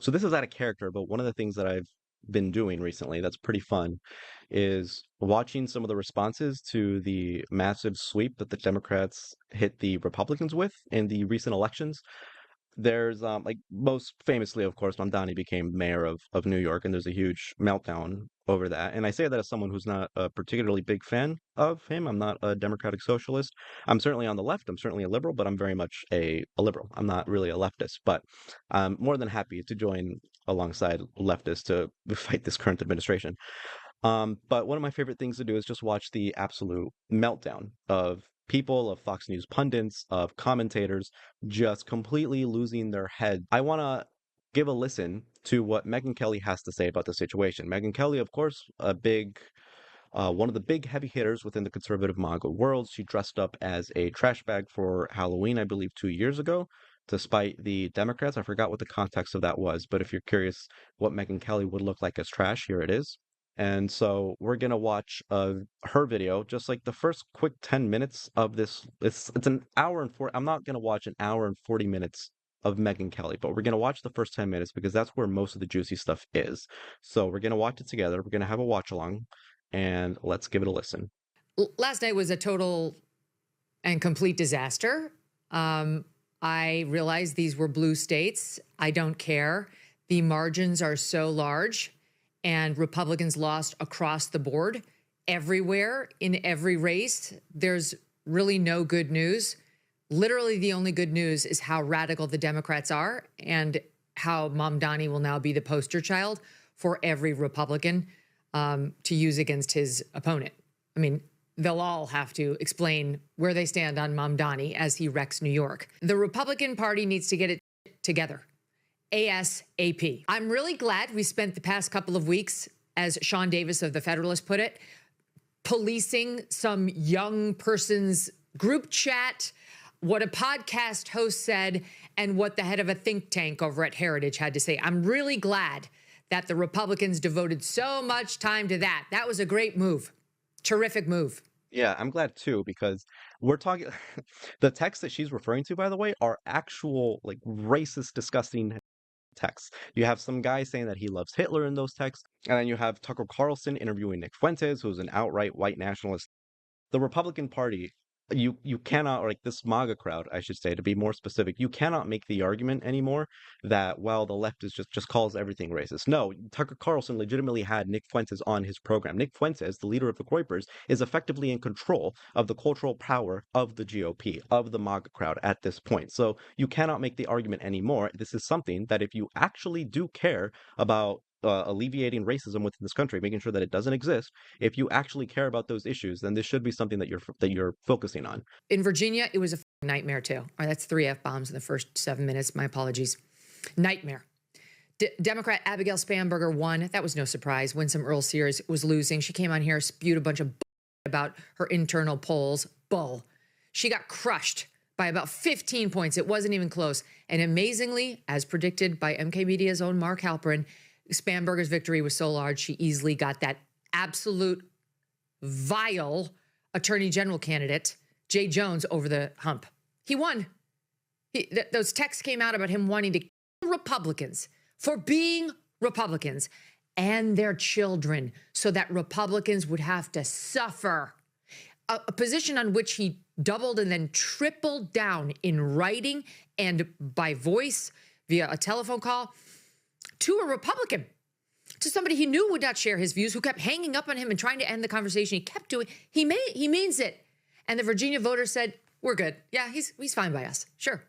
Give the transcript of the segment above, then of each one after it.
So this is out of character, but one of the things that I've been doing recently that's pretty fun is watching some of the responses to the massive sweep that the Democrats hit the Republicans with in the recent elections. There's like most famously, of course, Mamdani became mayor of New York, and there's a huge meltdown over that. And I say that as someone who's not a particularly big fan of him. I'm not a democratic socialist. I'm certainly on the left. I'm certainly a liberal, but I'm very much a liberal. I'm not really a leftist, but I'm more than happy to join alongside leftists to fight this current administration. But one of my favorite things to do is just watch the absolute meltdown of people, of Fox News pundits, of commentators just completely losing their head. I want to give a listen to what Megyn Kelly has to say about the situation. Megyn Kelly, of course, one of the big heavy hitters within the conservative MAGA world. She dressed up as a trash bag for Halloween, I believe, 2 years ago, to spite the Democrats. I forgot what the context of that was, but if you're curious what Megyn Kelly would look like as trash, here it is. And so we're gonna watch her video, just like the first quick 10 minutes of this. It's an hour and four. I'm not gonna watch an hour and 40 minutes of Megyn Kelly, but we're gonna watch the first 10 minutes because that's where most of the juicy stuff is. So we're gonna watch it together. We're gonna have a watch along, and let's give it a listen. Last night was a total and complete disaster. I realized these were blue states. I don't care. The margins are so large, and Republicans lost across the board, everywhere, in every race. There's really no good news. Literally, the only good news is how radical the Democrats are and how Mamdani will now be the poster child for every Republican to use against his opponent. I mean, they'll all have to explain where they stand on Mamdani as he wrecks New York. The Republican Party needs to get it together ASAP. I'm really glad we spent the past couple of weeks, as Sean Davis of The Federalist put it, policing some young person's group chat, what a podcast host said, and what the head of a think tank over at Heritage had to say. I'm really glad that the Republicans devoted so much time to that. That was a great move. Terrific move. Yeah, I'm glad too, because we're talking the texts that she's referring to, by the way, are actual like racist, disgusting texts. You have some guy saying that he loves Hitler in those texts, and then you have Tucker Carlson interviewing Nick Fuentes, who's an outright white nationalist. The Republican Party, you cannot, or like this MAGA crowd, I should say, to be more specific, you cannot make the argument anymore that, well, the left is just calls everything racist. No, Tucker Carlson legitimately had Nick Fuentes on his program. Nick Fuentes, the leader of the Kuipers, is effectively in control of the cultural power of the GOP, of the MAGA crowd at this point. So you cannot make the argument anymore. This is something that if you actually do care about alleviating racism within this country, making sure that it doesn't exist, if you actually care about those issues, then this should be something that you're focusing on. In Virginia, it was a nightmare too. All right, that's 3 F-bombs in the first 7 minutes. My apologies. Nightmare. Democrat Abigail Spanberger won. That was no surprise. Winsome Earl Sears was losing. She came on here, spewed a bunch of about her internal polls. Bull. She got crushed by about 15 points. It wasn't even close. And amazingly, as predicted by MK Media's own Mark Halperin, Spanberger's victory was so large, she easily got that absolute vile attorney general candidate, Jay Jones, over the hump. He won. Those texts came out about him wanting to kill Republicans for being Republicans and their children so that Republicans would have to suffer. A position on which he doubled and then tripled down in writing and by voice via a telephone call to a Republican, to somebody he knew would not share his views, who kept hanging up on him and trying to end the conversation. He kept doing, he means it. And the Virginia voters said, we're good. Yeah, he's fine by us. Sure.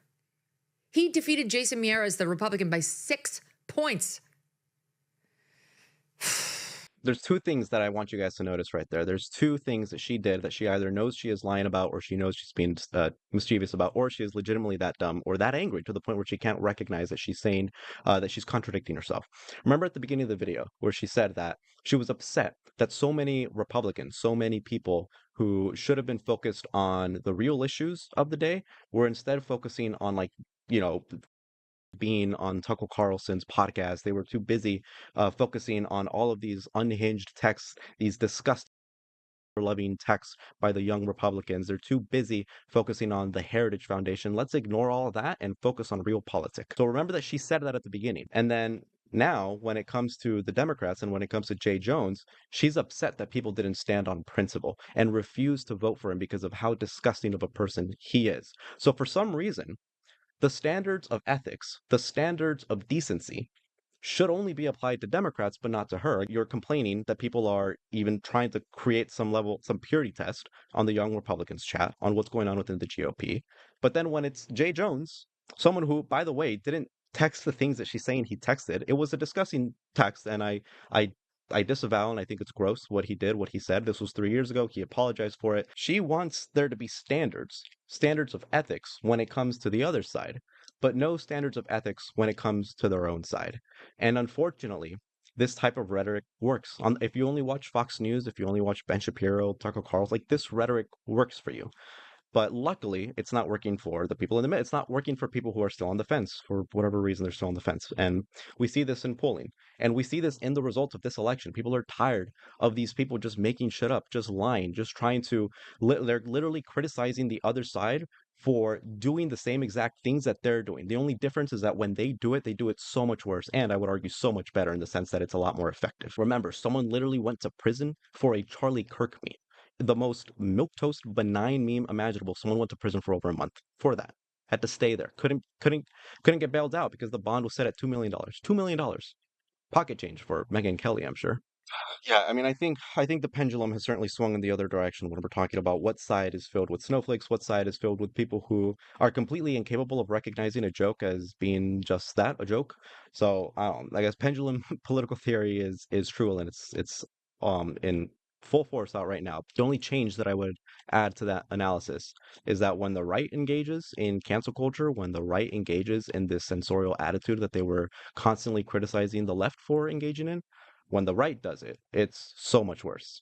He defeated Jason Miyares, the Republican, by 6 points. There's two things that I want you guys to notice right there. There's two things that she did that she either knows she is lying about, or she knows she's being mischievous about, or she is legitimately that dumb or that angry to the point where she can't recognize that she's saying that she's contradicting herself. Remember at the beginning of the video where she said that she was upset that so many Republicans, so many people who should have been focused on the real issues of the day were instead focusing on, like, you know, being on Tucker Carlson's podcast. They were too busy focusing on all of these unhinged texts, these disgusting loving text by the young Republicans. They're too busy focusing on the Heritage Foundation. Let's ignore all of that and focus on real politics. So remember that she said that at the beginning. And then now, when it comes to the Democrats and when it comes to Jay Jones, she's upset that people didn't stand on principle and refused to vote for him because of how disgusting of a person he is. So for some reason, the standards of ethics, the standards of decency, should only be applied to Democrats, but not to her. You're complaining that people are even trying to create some level, some purity test on the Young Republicans chat on what's going on within the GOP. But then when it's Jay Jones, someone who, by the way, didn't text the things that she's saying he texted, it was a disgusting text, and I, I disavow and I think it's gross what he did, what he said. This was 3 years ago. He apologized for it. She wants there to be standards, standards of ethics when it comes to the other side, but no standards of ethics when it comes to their own side. And unfortunately, this type of rhetoric works. If you only watch Fox News, if you only watch Ben Shapiro, Tucker Carlson, like this rhetoric works for you. But luckily, it's not working for the people in the middle. It's not working for people who are still on the fence for whatever reason they're still on the fence. And we see this in polling. And we see this in the results of this election. People are tired of these people just making shit up, just lying, just trying to, they're literally criticizing the other side for doing the same exact things that they're doing. The only difference is that when they do it so much worse. And I would argue so much better in the sense that it's a lot more effective. Remember, someone literally went to prison for a Charlie Kirk meme, the most milquetoast benign meme imaginable. Someone went to prison for over a month for that. Had to stay there. Couldn't get bailed out because the bond was set at $2 million. $2 million. Pocket change for Megyn Kelly, I'm sure. Yeah, I mean, I think the pendulum has certainly swung in the other direction when we're talking about what side is filled with snowflakes, what side is filled with people who are completely incapable of recognizing a joke as being just that, a joke. So, I guess pendulum political theory is true, and it's in full force out right now. The only change that I would add to that analysis is that when the right engages in cancel culture, when the right engages in this censorial attitude that they were constantly criticizing the left for engaging in, when the right does it, it's so much worse.